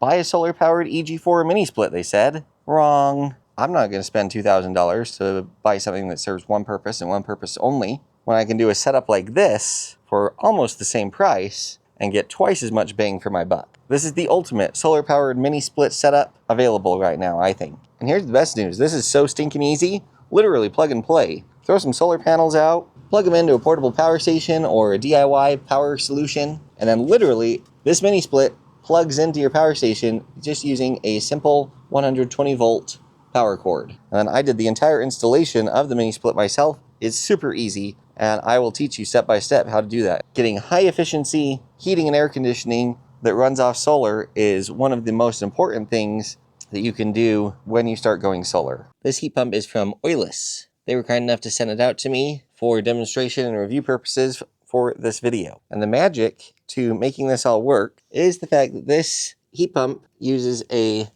Buy a solar powered EG4 mini split, they said. Wrong. I'm not going to spend $2,000 to buy something that serves one purpose and one purpose only, when I can do a setup like this for almost the same price and get twice as much bang for my buck. This is the ultimate solar powered mini split setup available right now, I think. And here's the best news. This is so stinking easy. Literally plug and play. Throw some solar panels out, plug them into a portable power station or a DIY power solution, and then literally this mini split plugs into your power station just using a simple 120 volt power cord. And then I did the entire installation of the mini split myself. It's super easy, and I will teach you step by step how to do that. Getting high efficiency heating and air conditioning that runs off solar is one of the most important things that you can do when you start going solar. This heat pump is from OYLUS. They were kind enough to send it out to me for demonstration and review purposes for this video. And the magic to making this all work is the fact that this heat pump uses a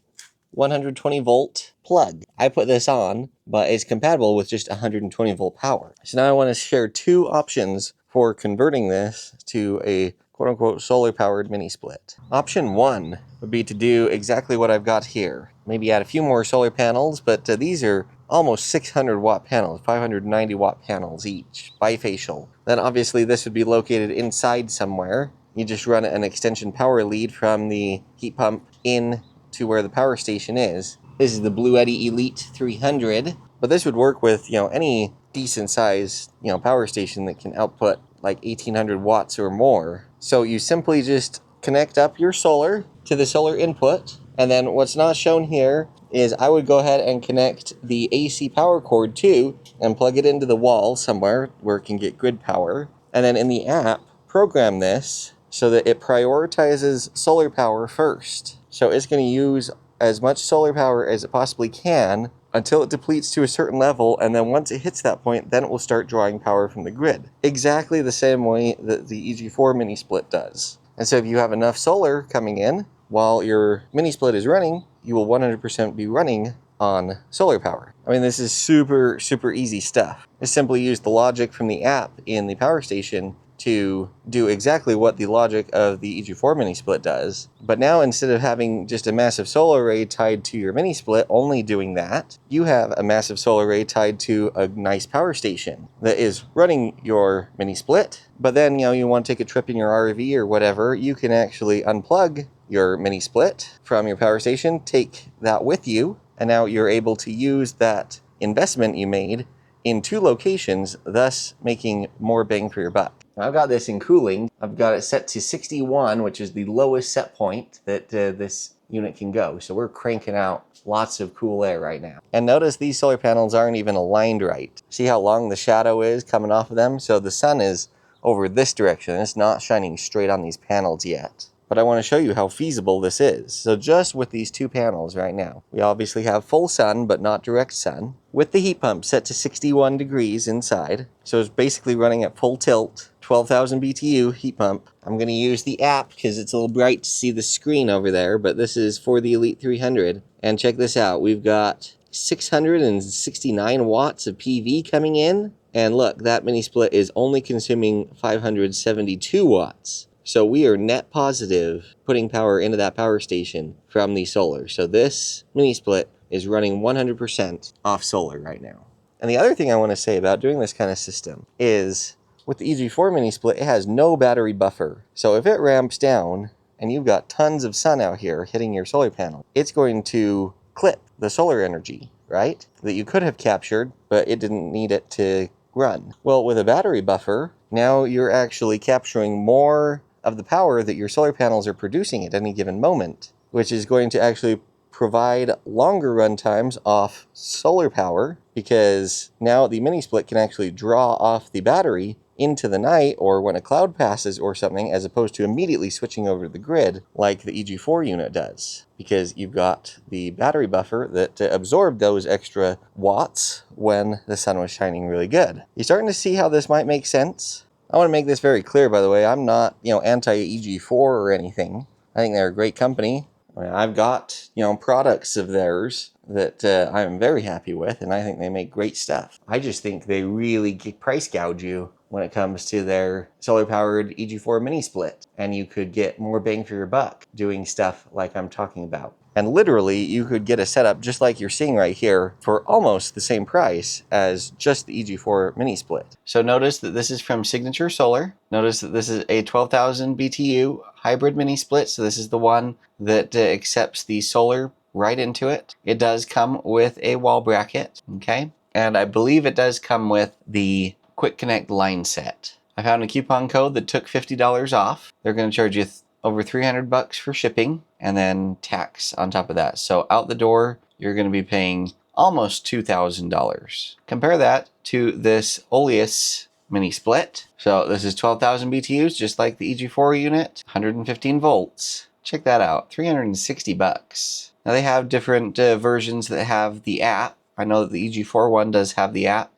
120 volt plug. I put this on, but it's compatible with just 120 volt power. So now I want to share two options for converting this to a quote-unquote solar powered mini split. Option one would be to do exactly what I've got here. Maybe add a few more solar panels, but these are almost 600 watt panels, 590 watt panels each, bifacial. Then obviously this would be located inside somewhere. You just run an extension power lead from the heat pump in to where the power station is. This is the Bluetti Elite 300, but this would work with, any decent size, power station that can output like 1800 watts or more. So you simply just connect up your solar to the solar input, and then what's not shown here is I would go ahead and connect the AC power cord too and plug it into the wall somewhere where it can get grid power. And then in the app, program this so that it prioritizes solar power first. So it's going to use as much solar power as it possibly can until it depletes to a certain level, and then once it hits that point, then it will start drawing power from the grid. Exactly the same way that the EG4 mini split does. And so if you have enough solar coming in while your mini split is running, you will 100% be running on solar power. I mean, this is super, super easy stuff. I simply use the logic from the app in the power station to do exactly what the logic of the EG4 mini split does. But now instead of having just a massive solar array tied to your mini split only doing that, you have a massive solar array tied to a nice power station that is running your mini split. But then, you want to take a trip in your RV or whatever, you can actually unplug your mini split from your power station, take that with you, and now you're able to use that investment you made in two locations, thus making more bang for your buck. Now, I've got this in cooling. I've got it set to 61, which is the lowest set point that this unit can go. So we're cranking out lots of cool air right now. And notice these solar panels aren't even aligned right. See how long the shadow is coming off of them? So the sun is over this direction. It's not shining straight on these panels yet. But I want to show you how feasible this is. So just with these two panels right now, we obviously have full sun, but not direct sun, with the heat pump set to 61 degrees inside. So it's basically running at full tilt, 12,000 BTU heat pump. I'm going to use the app because it's a little bright to see the screen over there, but this is for the Elite 300. And check this out. We've got 669 watts of PV coming in. And look, that mini split is only consuming 572 watts. So we are net positive putting power into that power station from the solar. So this mini split is running 100% off solar right now. And the other thing I want to say about doing this kind of system is with the EG4 mini split, it has no battery buffer. So if it ramps down and you've got tons of sun out here hitting your solar panel, it's going to clip the solar energy, right? That you could have captured, but it didn't need it to run. Well, with a battery buffer, now you're actually capturing more of the power that your solar panels are producing at any given moment, which is going to actually provide longer run times off solar power, because now the mini split can actually draw off the battery into the night or when a cloud passes or something, as opposed to immediately switching over to the grid like the EG4 unit does, because you've got the battery buffer that absorbed those extra watts when the sun was shining really good. You're starting to see how this might make sense? I want to make this very clear, by the way. I'm not, anti-EG4 or anything. I think they're a great company. I've got, products of theirs that I'm very happy with, and I think they make great stuff. I just think they really price gouge you when it comes to their solar powered EG4 mini split. And you could get more bang for your buck doing stuff like I'm talking about. And literally, you could get a setup just like you're seeing right here for almost the same price as just the EG4 mini split. So notice that this is from Signature Solar. Notice that this is a 12,000 BTU hybrid mini split. So this is the one that accepts the solar right into it. It does come with a wall bracket, okay? And I believe it does come with the Quick Connect line set. I found a coupon code that took $50 off. They're going to charge you over $300 for shipping and then tax on top of that. So out the door, you're going to be paying almost $2,000. Compare that to this OYLUS mini split. So this is 12,000 BTUs, just like the EG4 unit, 115 volts. Check that out, $360. Now they have different versions that have the app. I know that the EG4 one does have the app,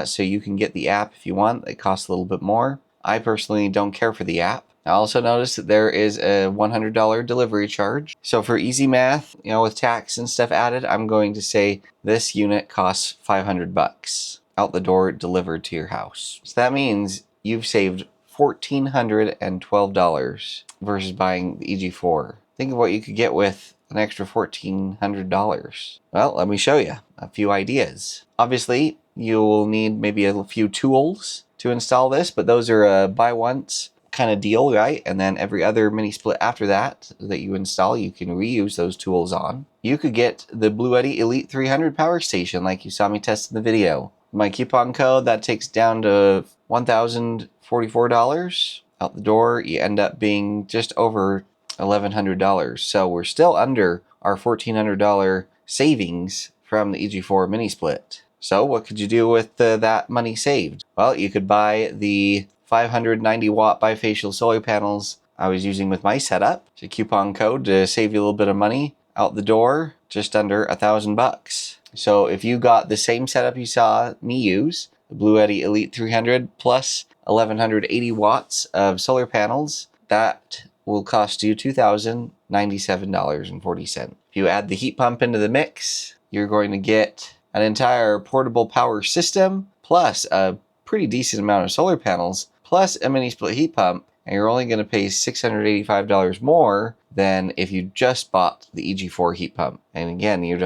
so you can get the app if you want. It costs a little bit more. I personally don't care for the app. I also noticed that there is a $100 delivery charge. So for easy math, with tax and stuff added, I'm going to say this unit costs $500 out the door delivered to your house. So that means you've saved $1,412 versus buying the EG4. Think of what you could get with an extra $1,400. Well, let me show you a few ideas. Obviously, you'll need maybe a few tools to install this, but those are a buy once kind of deal, right? And then every other mini split after that you install, you can reuse those tools on. You could get the Bluetti Elite 300 power station like you saw me test in the video. My coupon code, that takes down to $1,044. Out the door, you end up being just over $1,100. So we're still under our $1,400 savings from the EG4 mini split. So what could you do with that money saved? Well, you could buy the 590 watt bifacial solar panels I was using with my setup. It's a coupon code to save you a little bit of money. Out the door, just under $1,000. So if you got the same setup you saw me use, the Bluetti Elite 300 plus 1,180 watts of solar panels, that will cost you $2,097.40. If you add the heat pump into the mix, you're going to get an entire portable power system plus a pretty decent amount of solar panels plus a mini split heat pump, and you're only going to pay $685 more than if you just bought the EG4 heat pump. And again, you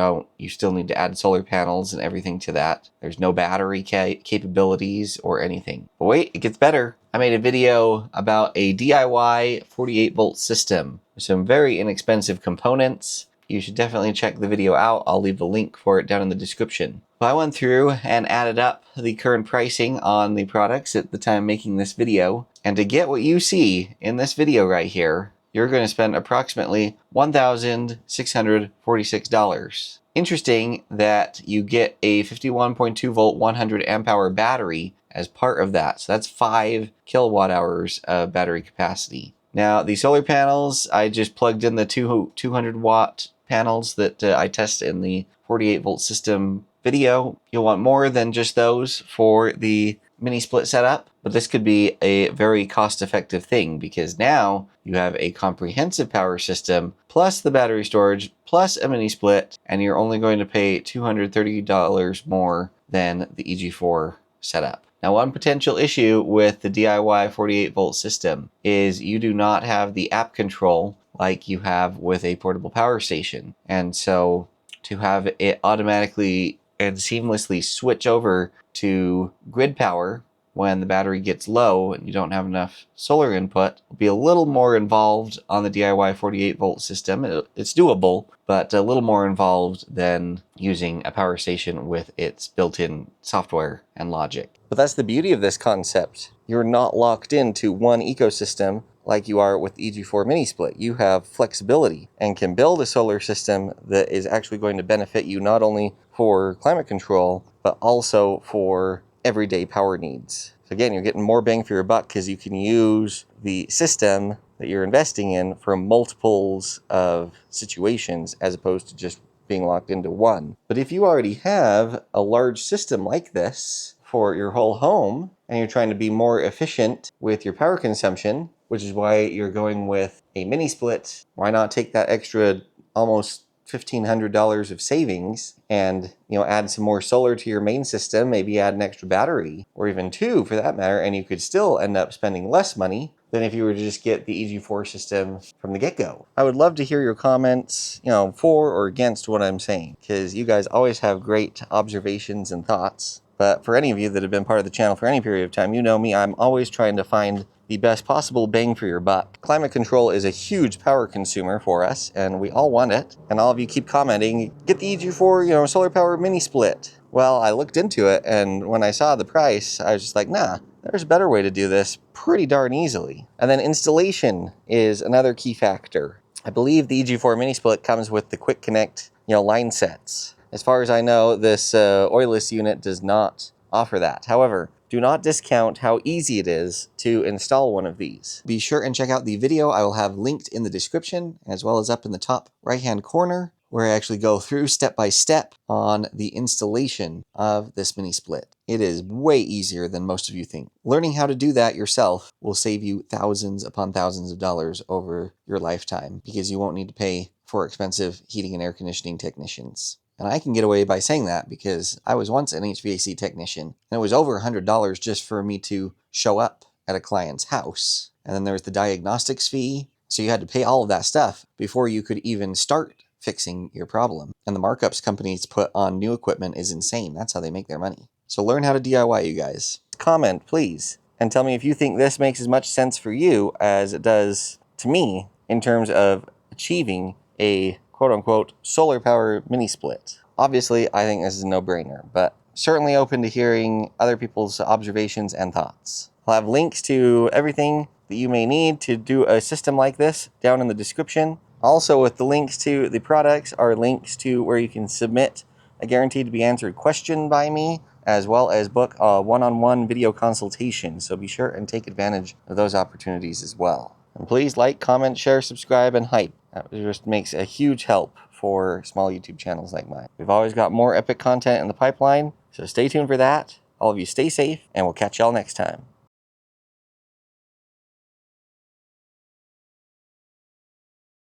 still need to add solar panels and everything to that. There's no battery capabilities or anything. But wait, it gets better. I made a video about a DIY 48 volt system with some very inexpensive components. You should definitely check the video out. I'll leave the link for it down in the description. Well, I went through and added up the current pricing on the products at the time making this video. And to get what you see in this video right here, you're going to spend approximately $1,646. Interesting that you get a 51.2 volt 100 amp hour battery as part of that. So that's 5 kilowatt hours of battery capacity. Now, the solar panels, I just plugged in the 200 watt panels that I tested in the 48 volt system video. You'll want more than just those for the mini split setup, but this could be a very cost-effective thing because now you have a comprehensive power system plus the battery storage plus a mini split, and you're only going to pay $230 more than the EG4 setup. Now, one potential issue with the DIY 48 volt system is you do not have the app control like you have with a portable power station. And so to have it automatically and seamlessly switch over to grid power when the battery gets low and you don't have enough solar input will be a little more involved on the DIY 48 volt system. It's doable, but a little more involved than using a power station with its built-in software and logic. But that's the beauty of this concept. You're not locked into one ecosystem like you are with EG4 mini split. You have flexibility and can build a solar system that is actually going to benefit you not only for climate control, but also for everyday power needs. So again, you're getting more bang for your buck because you can use the system that you're investing in for multiples of situations as opposed to just being locked into one. But if you already have a large system like this for your whole home and you're trying to be more efficient with your power consumption, which is why you're going with a mini split, why not take that extra almost $1,500 of savings and, add some more solar to your main system, maybe add an extra battery, or even two for that matter, and you could still end up spending less money than if you were to just get the EG4 system from the get-go. I would love to hear your comments, for or against what I'm saying, because you guys always have great observations and thoughts. But for any of you that have been part of the channel for any period of time, you know me, I'm always trying to find the best possible bang for your buck. Climate control is a huge power consumer for us, and we all want it. And all of you keep commenting, get the EG4, solar power mini split. Well, I looked into it, and when I saw the price, I was just like, nah, there's a better way to do this pretty darn easily. And then installation is another key factor. I believe the EG4 mini split comes with the quick connect, line sets. As far as I know, this OYLUS unit does not offer that. However, do not discount how easy it is to install one of these. Be sure and check out the video I will have linked in the description, as well as up in the top right-hand corner, where I actually go through step by step on the installation of this mini split. It is way easier than most of you think. Learning how to do that yourself will save you thousands upon thousands of dollars over your lifetime, because you won't need to pay for expensive heating and air conditioning technicians. And I can get away by saying that because I was once an HVAC technician, and it was over $100 just for me to show up at a client's house. And then there was the diagnostics fee, so you had to pay all of that stuff before you could even start fixing your problem. And the markups companies put on new equipment is insane. That's how they make their money. So learn how to DIY, you guys. Comment, please, and tell me if you think this makes as much sense for you as it does to me in terms of achieving a quote-unquote solar power mini split. Obviously, I think this is a no-brainer, but certainly open to hearing other people's observations and thoughts. I'll have links to everything that you may need to do a system like this down in the description. Also, with the links to the products are links to where you can submit a guaranteed to be answered question by me, as well as book a one-on-one video consultation. So be sure and take advantage of those opportunities as well. And please like, comment, share, subscribe, and hype. That just makes a huge help for small YouTube channels like mine. We've always got more epic content in the pipeline, so stay tuned for that. All of you stay safe, and we'll catch y'all next time.